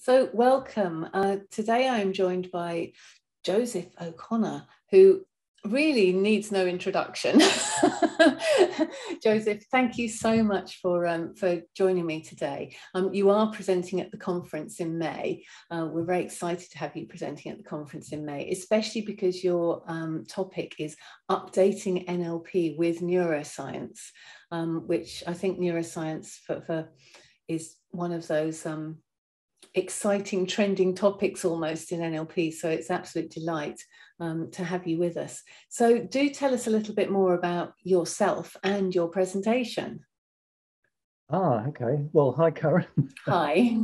So welcome. Today I am joined by Joseph O'Connor, who really needs no introduction. Joseph, thank you so much for joining me today. You are presenting at the conference in May. We're very excited to have you presenting at the conference in May, especially because your topic is updating NLP with neuroscience, which I think neuroscience is one of those exciting trending topics almost in NLP, so it's absolute delight to have you with us. So do tell us a little bit more about yourself and your presentation. Okay. Well, hi, Karen. Hi.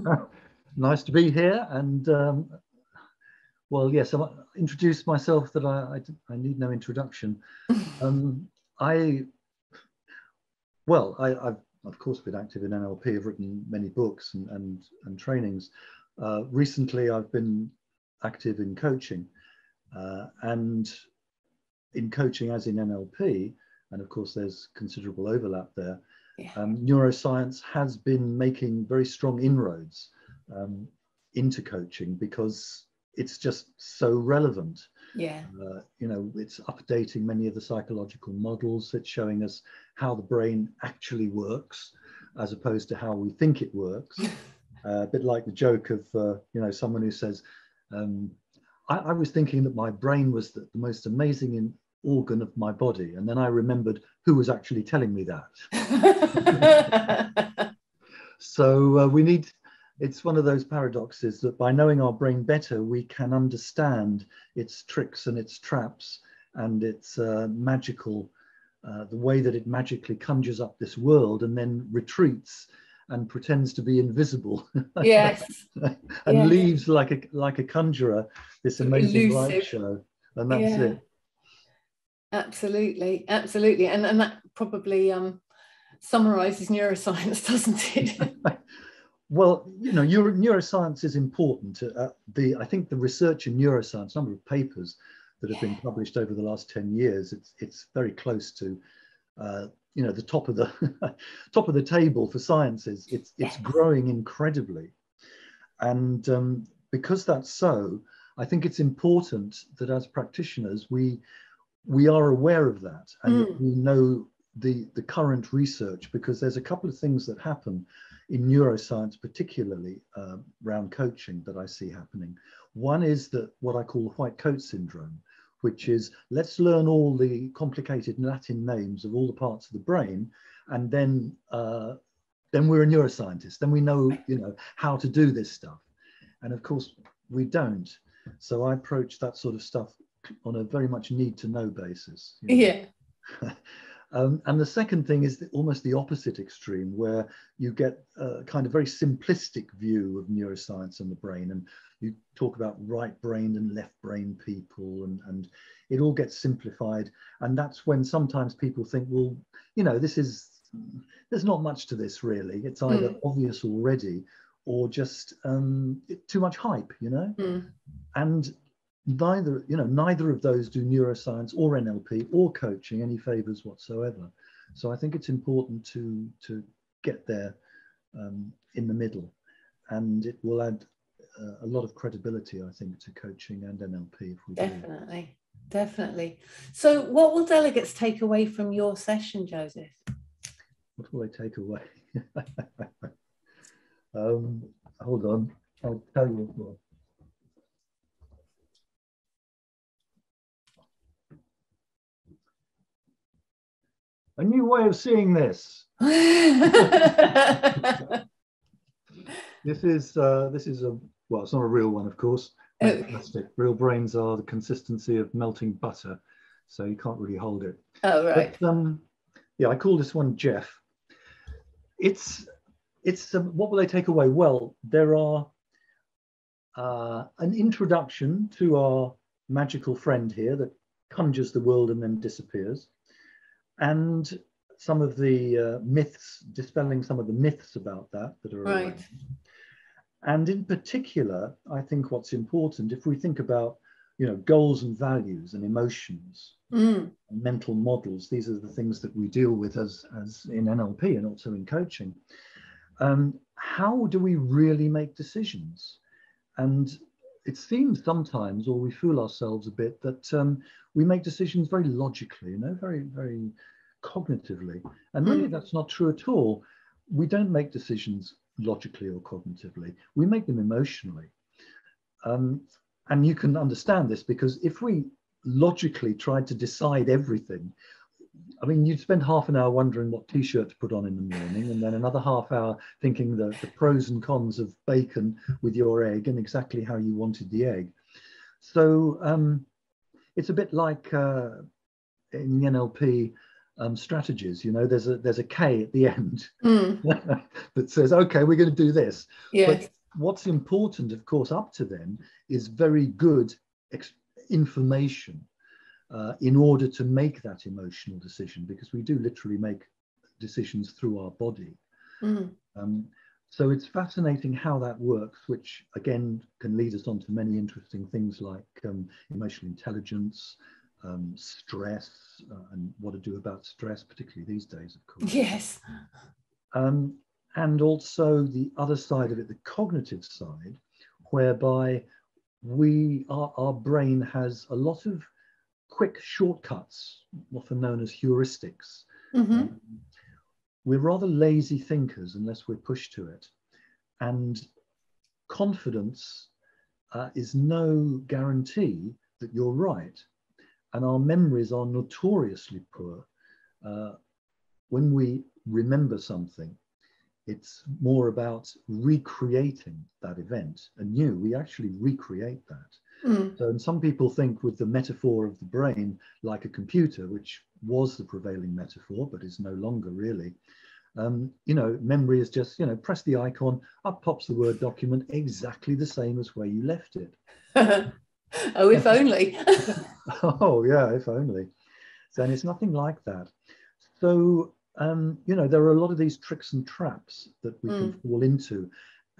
Nice to be here. And well, yes, I'll introduce myself that I need no introduction. I've of course been active in NLP. I've written many books and trainings. Recently, I've been active in coaching, and in coaching as in NLP, and of course there's considerable overlap there. Yeah. Neuroscience has been making very strong inroads into coaching because it's just so relevant. Yeah. You know, it's updating many of the psychological models. It's showing us how the brain actually works, as opposed to how we think it works. A bit like the joke of, you know, someone who says, I was thinking that my brain was the most amazing organ of my body. And then I remembered who was actually telling me that. So it's one of those paradoxes that by knowing our brain better, we can understand its tricks and its traps and its magical, the way that it magically conjures up this world and then retreats and pretends to be invisible. Yes. And yes. leaves like a conjurer this amazing light show. And that's it. Absolutely, absolutely. And that probably summarizes neuroscience, doesn't it? Well, you know, neuroscience is important. I think the research in neuroscience, number of papers that have been published over the last 10 years, it's very close to, you know, the top of the table for sciences. It's growing incredibly, and because that's so, I think it's important that as practitioners we are aware of that and that we know the current research, because there's a couple of things that happen in neuroscience, particularly around coaching, that I see happening. One is that what I call the white coat syndrome, which is let's learn all the complicated Latin names of all the parts of the brain, and then we're a neuroscientist. Then we know, you know, how to do this stuff. And of course, we don't. So I approach that sort of stuff on a very much need-to-know basis. You know? Yeah. And the second thing is almost the opposite extreme, where you get a kind of very simplistic view of neuroscience and the brain, and you talk about right-brained and left-brained people, and it all gets simplified. And that's when sometimes people think, well, you know, there's not much to this really. It's either obvious already or just too much hype, you know. And neither of those do neuroscience or NLP or coaching any favors whatsoever. So I think it's important to get there in the middle, and it will add a lot of credibility, I think, to coaching and NLP if we do. Definitely. So what will delegates take away from your session, Joseph? What will they take away? Hold on, I'll tell you what. A new way of seeing this. This is well, it's not a real one, of course. Plastic. Real brains are the consistency of melting butter, so you can't really hold it. Oh, right. But, yeah, I call this one Jeff. It's what will they take away? Well, there are an introduction to our magical friend here that conjures the world and then disappears. And some of the myths, dispelling some of the myths about that are around. And in particular, I think what's important, if we think about, you know, goals and values and emotions, and mental models, these are the things that we deal with as in NLP and also in coaching. How do we really make decisions? And it seems sometimes, or we fool ourselves a bit, that we make decisions very logically, very, very cognitively. And really, that's not true at all. We don't make decisions logically or cognitively. We make them emotionally. And you can understand this because if we logically tried to decide everything, I mean, you'd spend half an hour wondering what t-shirt to put on in the morning, and then another half hour thinking the pros and cons of bacon with your egg and exactly how you wanted the egg. So it's a bit like in the NLP strategies, there's a K at the end that says, okay, we're going to do this. Yes. But what's important, of course, up to then is very good information in order to make that emotional decision, because we do literally make decisions through our body. So it's fascinating how that works, which again can lead us on to many interesting things like emotional intelligence, stress, and what to do about stress, particularly these days, of course. Yes. And also the other side of it, the cognitive side, whereby our brain has a lot of quick shortcuts, often known as heuristics. We're rather lazy thinkers unless we're pushed to it. And confidence is no guarantee that you're right. And our memories are notoriously poor. When we remember something, it's more about recreating that event anew. We actually recreate that. So, and some people think with the metaphor of the brain like a computer, which was the prevailing metaphor, but is no longer really. Memory is just, press the icon, up pops the Word document exactly the same as where you left it. Oh, if only. Oh, yeah, if only. So, and it's nothing like that. So, there are a lot of these tricks and traps that we can fall into.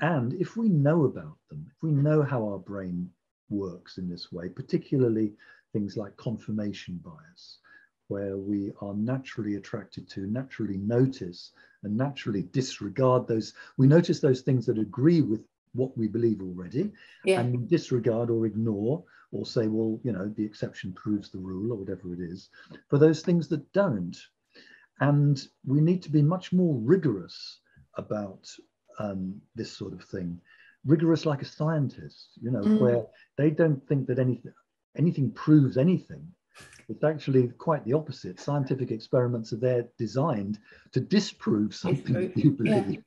And if we know about them, if we know how our brain works in this way, particularly things like confirmation bias, where we are naturally attracted to, naturally notice, and naturally disregard those. We notice those things that agree with what we believe already, and we disregard or ignore or say, well, the exception proves the rule or whatever it is, for those things that don't. And we need to be much more rigorous about this sort of thing. Rigorous like a scientist, where they don't think that anything proves anything. It's actually quite the opposite. Scientific experiments are there designed to disprove something that you believe.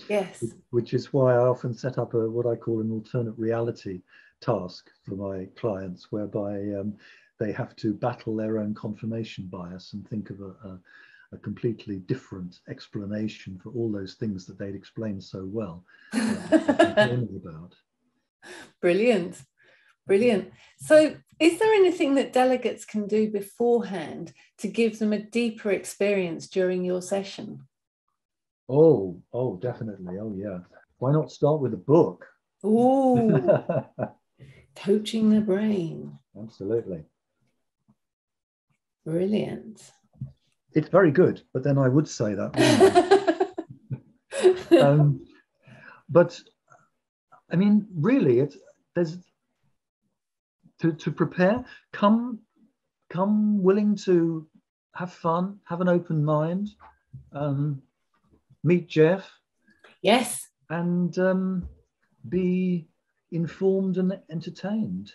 Yes. Which is why I often set up what I call an alternate reality task for my clients, whereby they have to battle their own confirmation bias and think of a completely different explanation for all those things that they'd explained so well about. Brilliant. So is there anything that delegates can do beforehand to give them a deeper experience during your session? Oh, definitely. Oh, yeah. Why not start with a book? Oh, Coaching the Brain. Absolutely. Brilliant. It's very good, but then I would say that, wouldn't I? But I mean, really, there's to prepare. Come willing to have fun, have an open mind, meet Jeff. Yes. And be informed and entertained.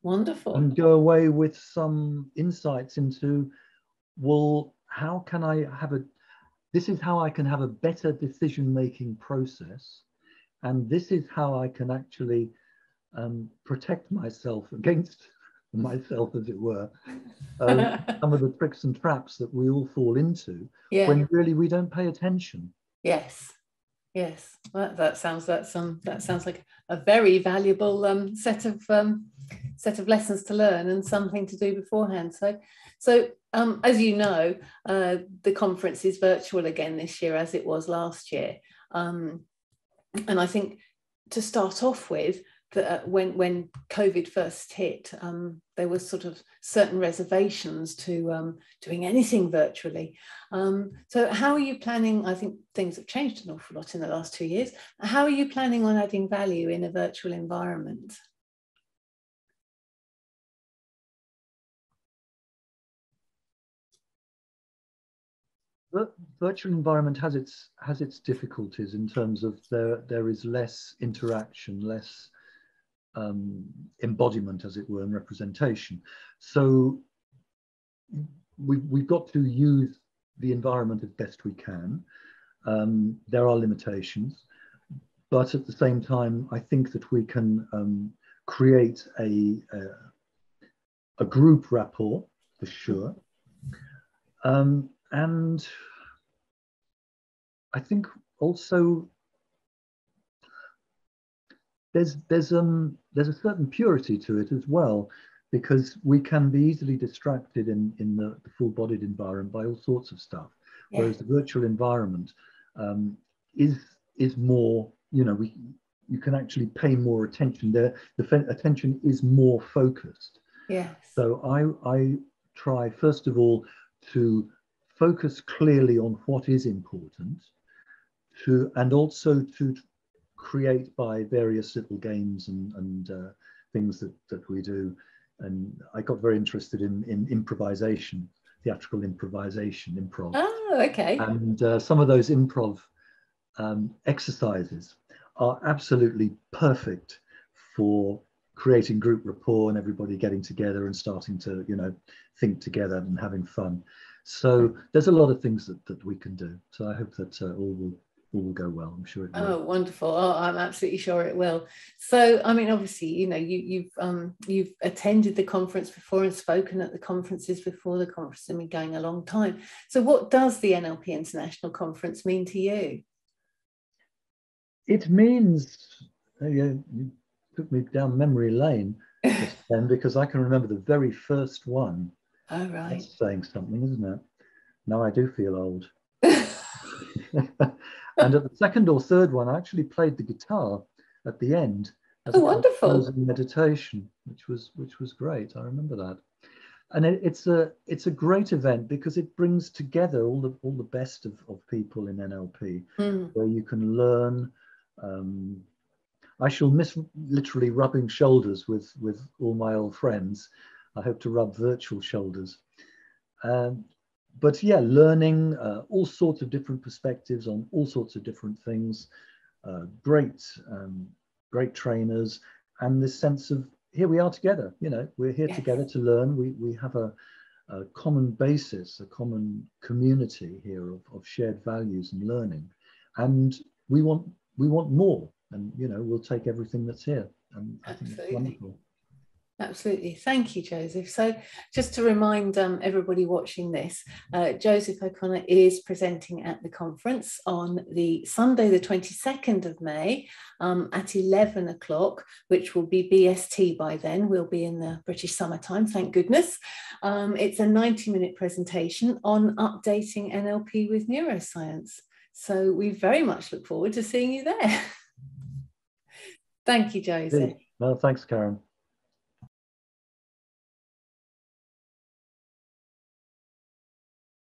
Wonderful. And go away with some insights into, well, how can I this is how I can have a better decision-making process. And this is how I can actually protect myself against myself, as it were. Some of the tricks and traps that we all fall into when really we don't pay attention. Yes. Well, that sounds like a very valuable set of lessons to learn and something to do beforehand. So as you know, the conference is virtual again this year, as it was last year. And I think to start off with, that when COVID first hit, there was sort of certain reservations to doing anything virtually. So how are you planning? I think things have changed an awful lot in the last 2 years. How are you planning on adding value in a virtual environment? The virtual environment has its difficulties in terms of there is less interaction, less embodiment, as it were, and representation. So we've got to use the environment as best we can. There are limitations, but at the same time, I think that we can create a group rapport for sure. And I think also there's a certain purity to it as well, because we can be easily distracted in the full-bodied environment by all sorts of stuff, yeah. Whereas the virtual environment is more, you can actually pay more attention there. The attention is more focused. Yes. So I try first of all to focus clearly on what is important, and also to create by various little games and things that we do. And I got very interested in improvisation, theatrical improvisation, improv. Oh, okay. And some of those improv exercises are absolutely perfect for creating group rapport and everybody getting together and starting to, think together and having fun. So there's a lot of things that we can do. So I hope that all will go well. I'm sure it will. Oh, wonderful. Oh, I'm absolutely sure it will. So, I mean, obviously, you've attended the conference before and spoken at the conferences before. The conference has been going a long time. So what does the NLP International Conference mean to you? It means, you took me down memory lane just then, because I can remember the very first one. Oh, right. That's saying something, isn't it? Now I do feel old. And at the second or third one, I actually played the guitar at the end as a wonderful meditation, which was great. I remember that. And it's a great event because it brings together all the best of people in NLP, where you can learn. I shall miss literally rubbing shoulders with all my old friends. I hope to rub virtual shoulders. But yeah, learning all sorts of different perspectives on all sorts of different things. Great trainers, and this sense of here we are together. We're here together to learn. We have a common basis, a common community here of shared values and learning, and we want more. And we'll take everything that's here. And I think it's wonderful. Absolutely. Thank you, Joseph. So just to remind everybody watching this, Joseph O'Connor is presenting at the conference on the Sunday, the 22nd of May at 11 o'clock, which will be BST by then. We'll be in the British summertime, thank goodness. It's a 90-minute presentation on updating NLP with neuroscience. So we very much look forward to seeing you there. Thank you, Joseph. Well, thanks, Karen.